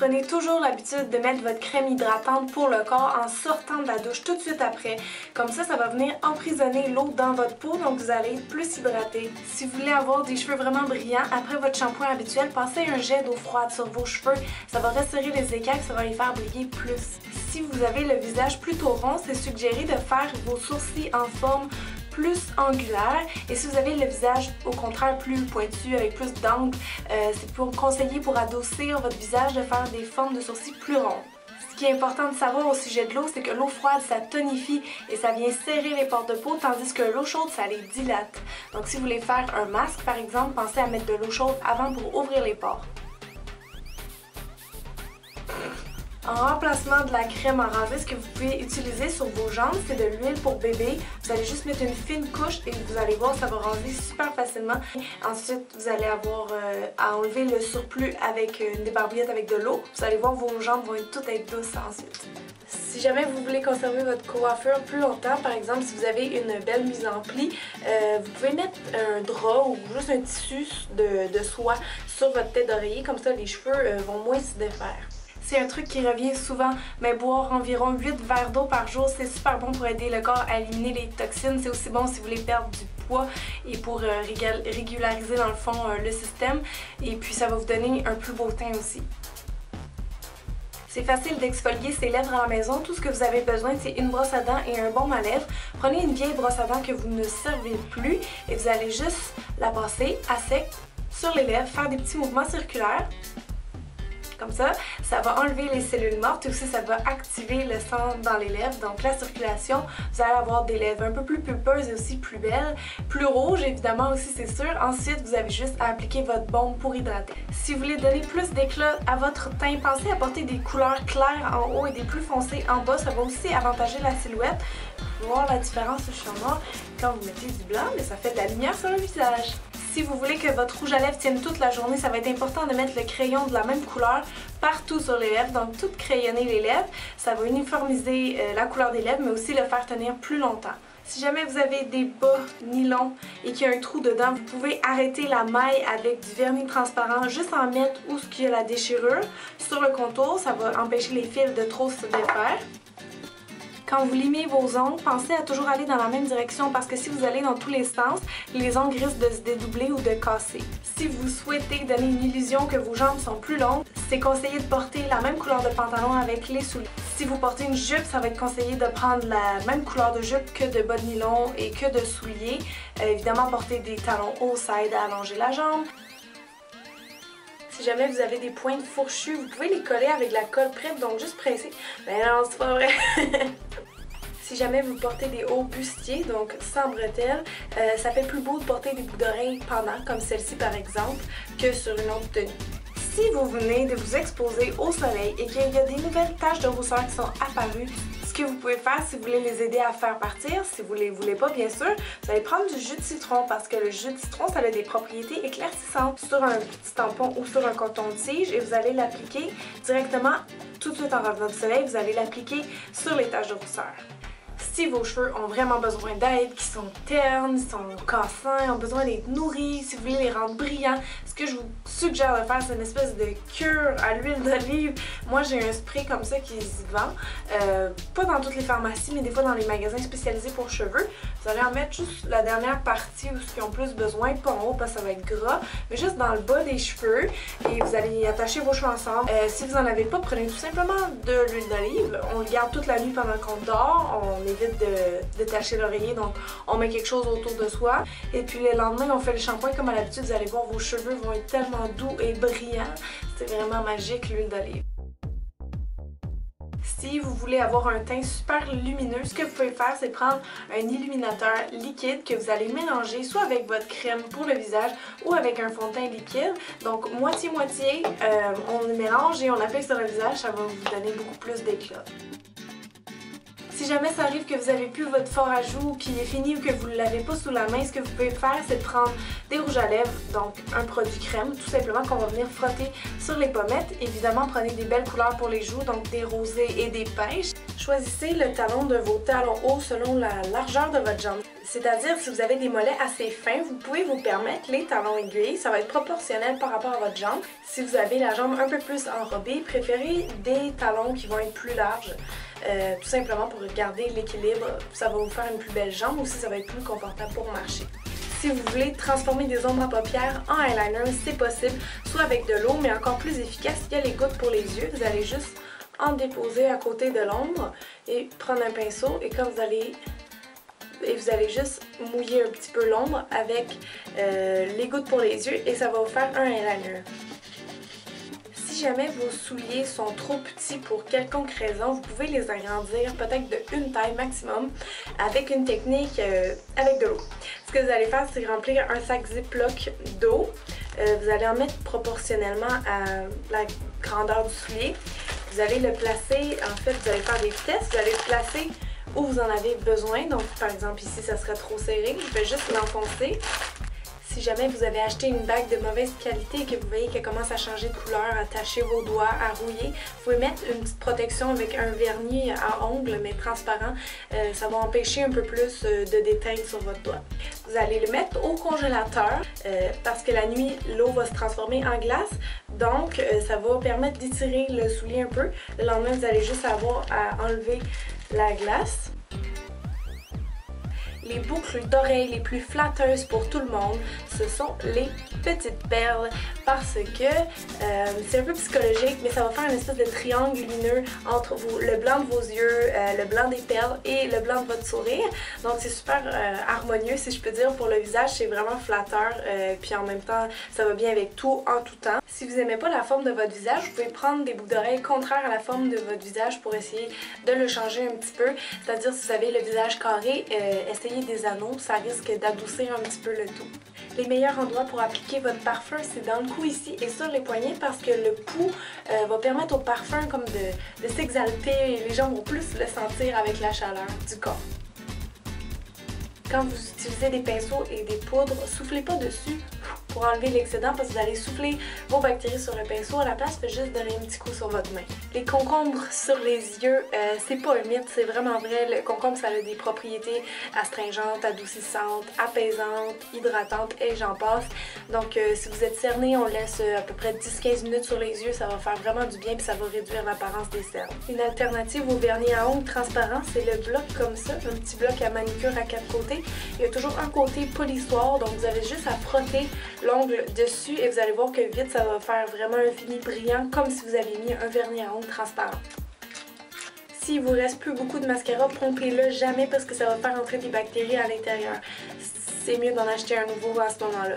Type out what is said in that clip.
Prenez toujours l'habitude de mettre votre crème hydratante pour le corps en sortant de la douche tout de suite après. Comme ça va venir emprisonner l'eau dans votre peau, donc vous allez être plus hydraté. Si vous voulez avoir des cheveux vraiment brillants, après votre shampoing habituel, passez un jet d'eau froide sur vos cheveux. Ça va resserrer les écailles, ça va les faire briller plus. Si vous avez le visage plutôt rond, c'est suggéré de faire vos sourcils en forme plus angulaire, et si vous avez le visage au contraire plus pointu avec plus d'angles, c'est conseillé pour adoucir votre visage de faire des formes de sourcils plus rondes. Ce qui est important de savoir au sujet de l'eau, c'est que l'eau froide, ça tonifie et ça vient serrer les pores de peau, tandis que l'eau chaude, ça les dilate. Donc si vous voulez faire un masque par exemple, pensez à mettre de l'eau chaude avant pour ouvrir les pores. En remplacement de la crème en rasé, ce que vous pouvez utiliser sur vos jambes, c'est de l'huile pour bébé. Vous allez juste mettre une fine couche et vous allez voir, ça va raser super facilement. Ensuite, vous allez avoir à enlever le surplus avec une débarbouillette avec de l'eau. Vous allez voir, vos jambes vont toutes être douces ensuite. Si jamais vous voulez conserver votre coiffure plus longtemps, par exemple si vous avez une belle mise en pli, vous pouvez mettre un drap ou juste un tissu de soie sur votre tête d'oreiller, comme ça les cheveux vont moins se défaire. C'est un truc qui revient souvent, mais boire environ 8 verres d'eau par jour, c'est super bon pour aider le corps à éliminer les toxines. C'est aussi bon si vous voulez perdre du poids et pour régulariser dans le fond le système. Et puis ça va vous donner un plus beau teint aussi. C'est facile d'exfolier ses lèvres à la maison. Tout ce que vous avez besoin, c'est une brosse à dents et un baume à lèvres. Prenez une vieille brosse à dents que vous ne servez plus et vous allez juste la passer à sec sur les lèvres, faire des petits mouvements circulaires. Comme ça va enlever les cellules mortes et aussi ça va activer le sang dans les lèvres, donc la circulation. Vous allez avoir des lèvres un peu plus pulpeuses et aussi plus belles, plus rouges évidemment aussi c'est sûr. Ensuite, vous avez juste à appliquer votre baume pour hydrater. Si vous voulez donner plus d'éclat à votre teint, pensez à porter des couleurs claires en haut et des plus foncées en bas. Ça va aussi avantager la silhouette. Vous pouvez voir la différence au champ quand vous mettez du blanc, mais ça fait de la lumière sur le visage. Si vous voulez que votre rouge à lèvres tienne toute la journée, ça va être important de mettre le crayon de la même couleur partout sur les lèvres, donc tout crayonner les lèvres. Ça va uniformiser la couleur des lèvres, mais aussi le faire tenir plus longtemps. Si jamais vous avez des bas nylon et qu'il y a un trou dedans, vous pouvez arrêter la maille avec du vernis transparent, juste en mettre où il y a la déchirure sur le contour. Ça va empêcher les fils de trop se défaire. Quand vous limez vos ongles, pensez à toujours aller dans la même direction parce que si vous allez dans tous les sens, les ongles risquent de se dédoubler ou de casser. Si vous souhaitez donner une illusion que vos jambes sont plus longues, c'est conseillé de porter la même couleur de pantalon avec les souliers. Si vous portez une jupe, ça va être conseillé de prendre la même couleur de jupe que de bas de nylon et que de souliers. Évidemment, porter des talons hauts, ça aide à allonger la jambe. Si jamais vous avez des pointes fourchues, vous pouvez les coller avec la colle prête, donc juste presser. Mais non, c'est pas vrai! Si jamais vous portez des hauts bustiers, donc sans bretelles, ça fait plus beau de porter des boucles d'oreilles pendant, comme celle-ci par exemple, que sur une autre tenue. Si vous venez de vous exposer au soleil et qu'il y a des nouvelles taches de rousseur qui sont apparues, ce que vous pouvez faire si vous voulez les aider à faire partir, si vous ne les voulez pas bien sûr, vous allez prendre du jus de citron parce que le jus de citron ça a des propriétés éclaircissantes sur un petit tampon ou sur un coton-tige et vous allez l'appliquer directement tout de suite en revenant du soleil, vous allez l'appliquer sur les taches de rousseur. Si vos cheveux ont vraiment besoin d'aide, qui sont ternes, sont cassants, ont besoin d'être nourris, si vous voulez les rendre brillants, ce que je vous suggère de faire, c'est une espèce de cure à l'huile d'olive. Moi, j'ai un spray comme ça qui se vend, pas dans toutes les pharmacies, mais des fois dans les magasins spécialisés pour cheveux. Vous allez en mettre juste la dernière partie où ils ont plus besoin, pas en haut parce que ça va être gras, mais juste dans le bas des cheveux et vous allez attacher vos cheveux ensemble. Si vous n'en avez pas, prenez tout simplement de l'huile d'olive. On le garde toute la nuit pendant qu'on dort, on évite de tacher l'oreiller, donc on met quelque chose autour de soi. Et puis le lendemain, on fait le shampoing comme à l'habitude. Vous allez voir, vos cheveux vont être tellement doux et brillants. C'est vraiment magique l'huile d'olive. Si vous voulez avoir un teint super lumineux, ce que vous pouvez faire, c'est prendre un illuminateur liquide que vous allez mélanger soit avec votre crème pour le visage ou avec un fond de teint liquide. Donc moitié-moitié, on mélange et on applique sur le visage, ça va vous donner beaucoup plus d'éclat. Si jamais ça arrive que vous avez plus votre fard à joues qui est fini ou que vous ne l'avez pas sous la main, ce que vous pouvez faire, c'est de prendre des rouges à lèvres, donc un produit crème, tout simplement qu'on va venir frotter sur les pommettes. Évidemment, prenez des belles couleurs pour les joues, donc des rosés et des pêches. Choisissez le talon de vos talons hauts selon la largeur de votre jambe. C'est-à-dire, si vous avez des mollets assez fins, vous pouvez vous permettre les talons aiguilles. Ça va être proportionnel par rapport à votre jambe. Si vous avez la jambe un peu plus enrobée, préférez des talons qui vont être plus larges. Tout simplement pour garder l'équilibre, ça va vous faire une plus belle jambe, aussi ça va être plus confortable pour marcher. Si vous voulez transformer des ombres à paupières en eyeliner, c'est possible, soit avec de l'eau, mais encore plus efficace, il y a les gouttes pour les yeux. Vous allez juste en déposer à côté de l'ombre et prendre un pinceau et quand vous allez juste mouiller un petit peu l'ombre avec les gouttes pour les yeux et ça va vous faire un eyeliner. Si jamais vos souliers sont trop petits pour quelconque raison, vous pouvez les agrandir peut-être de une taille maximum avec une technique avec de l'eau. Ce que vous allez faire, c'est remplir un sac Ziploc d'eau. Vous allez en mettre proportionnellement à la grandeur du soulier. Vous allez le placer, en fait, vous allez faire des tests, vous allez le placer où vous en avez besoin. Donc, par exemple, ici, ça serait trop serré. Je vais juste l'enfoncer. Si jamais vous avez acheté une bague de mauvaise qualité et que vous voyez qu'elle commence à changer de couleur, à tacher vos doigts, à rouiller, vous pouvez mettre une petite protection avec un vernis à ongles, mais transparent. Ça va empêcher un peu plus de déteindre sur votre doigt. Vous allez le mettre au congélateur parce que la nuit, l'eau va se transformer en glace. Donc, ça va permettre d'étirer le soulier un peu. Le lendemain, vous allez juste avoir à enlever la glace. Les boucles d'oreilles les plus flatteuses pour tout le monde, ce sont les petites perles parce que c'est un peu psychologique, mais ça va faire une espèce de triangle lumineux entre le blanc de vos yeux, le blanc des perles et le blanc de votre sourire. Donc c'est super harmonieux si je peux dire pour le visage, c'est vraiment flatteur puis en même temps ça va bien avec tout en tout temps. Si vous n'aimez pas la forme de votre visage, vous pouvez prendre des boucles d'oreilles contraires à la forme de votre visage pour essayer de le changer un petit peu. C'est-à-dire si vous avez le visage carré, essayez des anneaux, ça risque d'adoucir un petit peu le tout. Les meilleurs endroits pour appliquer votre parfum, c'est dans le cou ici et sur les poignets parce que le pouls va permettre au parfum comme de s'exalter et les gens vont plus le sentir avec la chaleur du corps. Quand vous utilisez des pinceaux et des poudres, soufflez pas dessus pour enlever l'excédent parce que vous allez souffler vos bactéries sur le pinceau. À la place, faites juste donner un petit coup sur votre main. Les concombres sur les yeux, c'est pas un mythe, c'est vraiment vrai. Le concombre, ça a des propriétés astringentes, adoucissantes, apaisantes, hydratantes et j'en passe. Donc, si vous êtes cerné, on laisse à peu près 10-15 minutes sur les yeux. Ça va faire vraiment du bien puis ça va réduire l'apparence des cernes. Une alternative au vernis à ongles transparent, c'est le bloc comme ça, un petit bloc à manucure à 4 côtés. Il y a toujours un côté polissoir, donc vous avez juste à frotter l'ongle dessus et vous allez voir que vite ça va faire vraiment un fini brillant comme si vous aviez mis un vernis à ongles transparent. S'il vous reste plus beaucoup de mascara, pompez-le jamais parce que ça va faire entrer des bactéries à l'intérieur. C'est mieux d'en acheter un nouveau à ce moment-là.